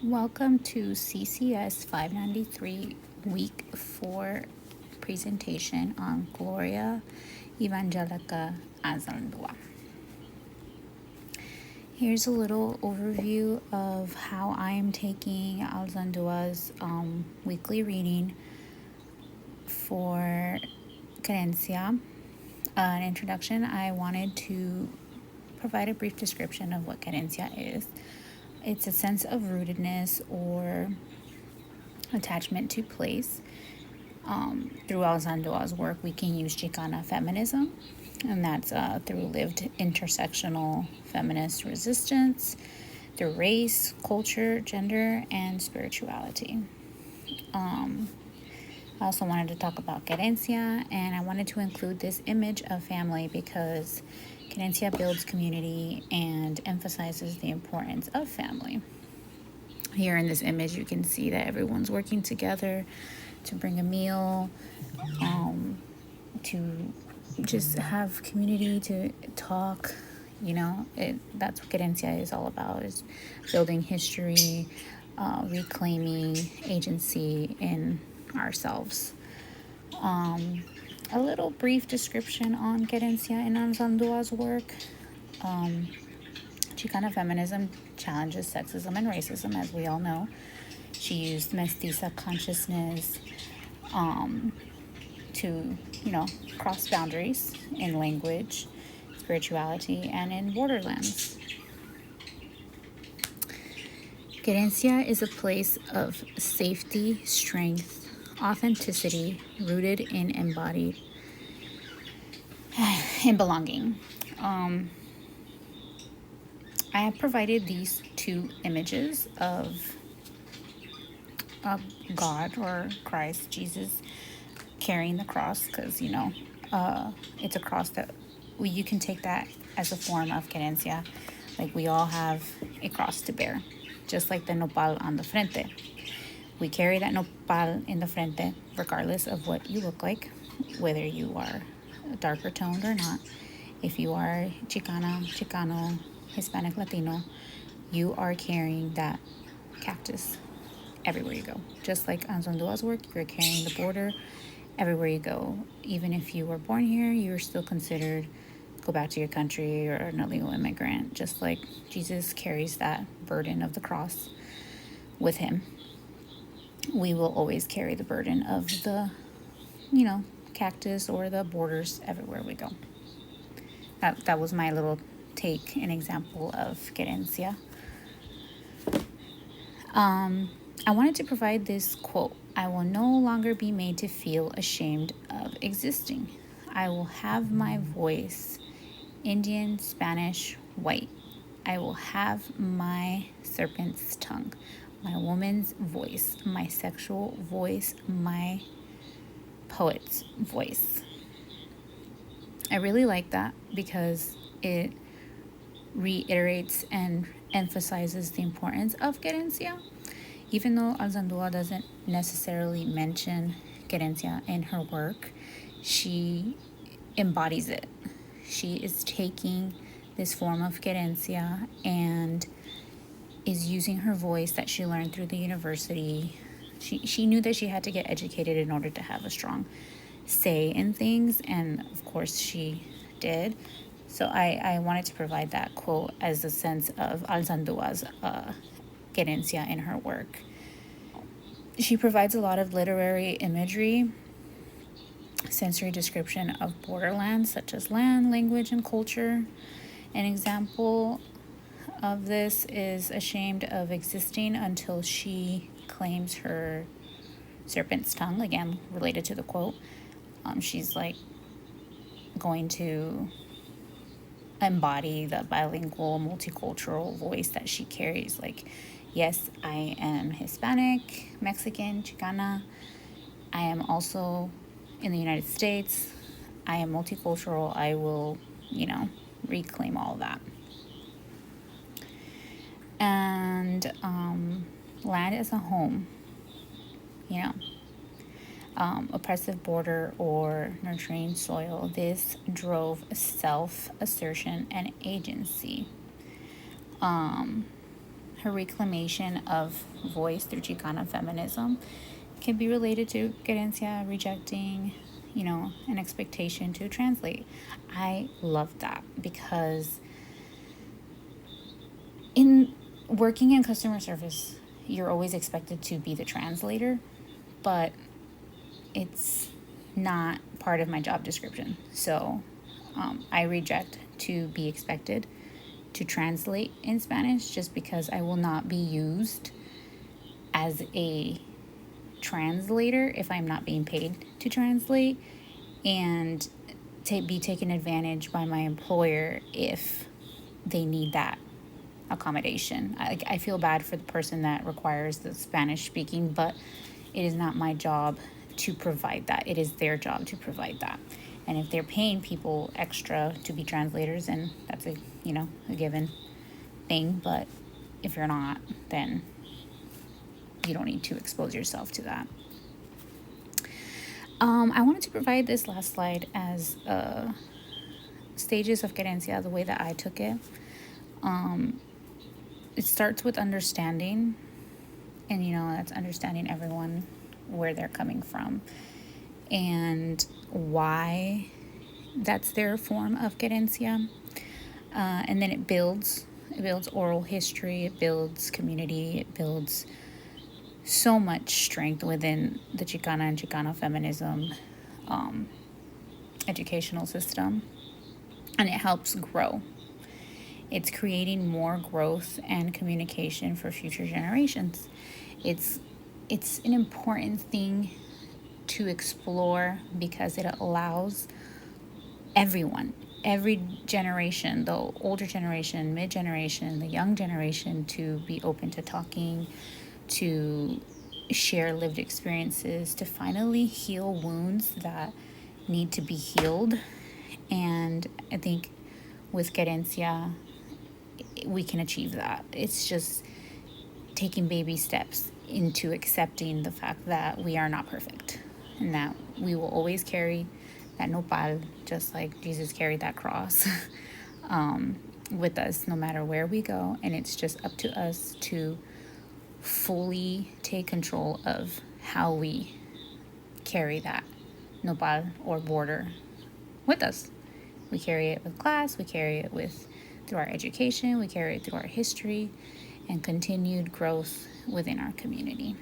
Welcome to CCS 593 Week 4 presentation on Gloria Evangelica Anzaldua. Here's a little overview of how I am taking Anzaldua's weekly reading for Carencia. An introduction, I wanted to provide a brief description of what Carencia is. It's a sense of rootedness or attachment to place. Through Anzaldua's work, we can use Chicana feminism, and that's through lived intersectional feminist resistance, through race, culture, gender, and spirituality. I also wanted to talk about Querencia, and I wanted to include this image of family because Querencia builds community and emphasizes the importance of family. Here in this image, you can see that everyone's working together to bring a meal, to just have community, to talk. That's what Querencia is all about, is building history, reclaiming agency in ourselves. A little brief description on Querencia in Anzaldua's work. Chicana feminism challenges sexism and racism, as we all know. She used mestiza consciousness to, cross boundaries in language, spirituality, and in borderlands. Querencia is a place of safety, strength, authenticity, rooted in embodied in belonging. I have provided these two images of God or Christ, Jesus, carrying the cross, because it's a cross that you can take that as a form of Querencia. Like, we all have a cross to bear, just like the nopal on the frente. We carry that nopal in the frente regardless of what you look like, whether you are darker toned or not. If you are Chicana, Chicano, Hispanic, Latino, you are carrying that cactus everywhere you go. Just like Anzaldua's work, you're carrying the border everywhere you go. Even if you were born here, you're still considered go back to your country or an illegal immigrant. Just like Jesus carries that burden of the cross with him, we will always carry the burden of the, cactus or the borders everywhere we go. That was my little take and example of Querencia. I wanted to provide this quote: "I will no longer be made to feel ashamed of existing. I will have my voice, Indian, Spanish, white. I will have my serpent's tongue, my woman's voice, my sexual voice, my poet's voice." I really like that because it reiterates and emphasizes the importance of Querencia. Even though Anzaldua doesn't necessarily mention Querencia in her work, she embodies it. She is taking this form of Querencia and is using her voice that she learned through the university. She knew that she had to get educated in order to have a strong say in things, and of course she did. So I wanted to provide that quote as a sense of Anzaldua's Querencia in her work. She provides a lot of literary imagery, sensory description of borderlands such as land, language, and culture. An example of this is ashamed of existing until she claims her serpent's tongue, again related to the quote. She's like going to embody the bilingual, multicultural voice that she carries. Like, yes, I am Hispanic, Mexican, Chicana. I am also in the United States. I am multicultural. I will, reclaim all of that. And land as a home, oppressive border or nurturing soil. This drove self-assertion and agency. her reclamation of voice through Chicana feminism can be related to querencia, rejecting, an expectation to translate. I love that because in working in customer service, you're always expected to be the translator, but it's not part of my job description. So I reject to be expected to translate in Spanish just because I will not be used as a translator if I'm not being paid to translate, and to be taken advantage by my employer if they need that accommodation. I feel bad for the person that requires the Spanish speaking, but it is not my job to provide that. It is their job to provide that. And if they're paying people extra to be translators, then that's a given thing. But if you're not, then you don't need to expose yourself to that. I wanted to provide this last slide as stages of querencia, the way that I took it. It starts with understanding, and that's understanding everyone, where they're coming from, and why that's their form of querencia. And then it builds oral history, it builds community, it builds so much strength within the Chicana and Chicano feminism educational system, and it helps grow. It's creating more growth and communication for future generations. It's an important thing to explore because it allows everyone, every generation, the older generation, mid-generation, the young generation, to be open to talking, to share lived experiences, to finally heal wounds that need to be healed. And I think with querencia, we can achieve that. It's just taking baby steps into accepting the fact that we are not perfect and that we will always carry that nopal, just like Jesus carried that cross with us no matter where we go. And it's just up to us to fully take control of how we carry that nopal or border with us. We carry it with class, we carry it through our education, we carry it through our history and continued growth within our community.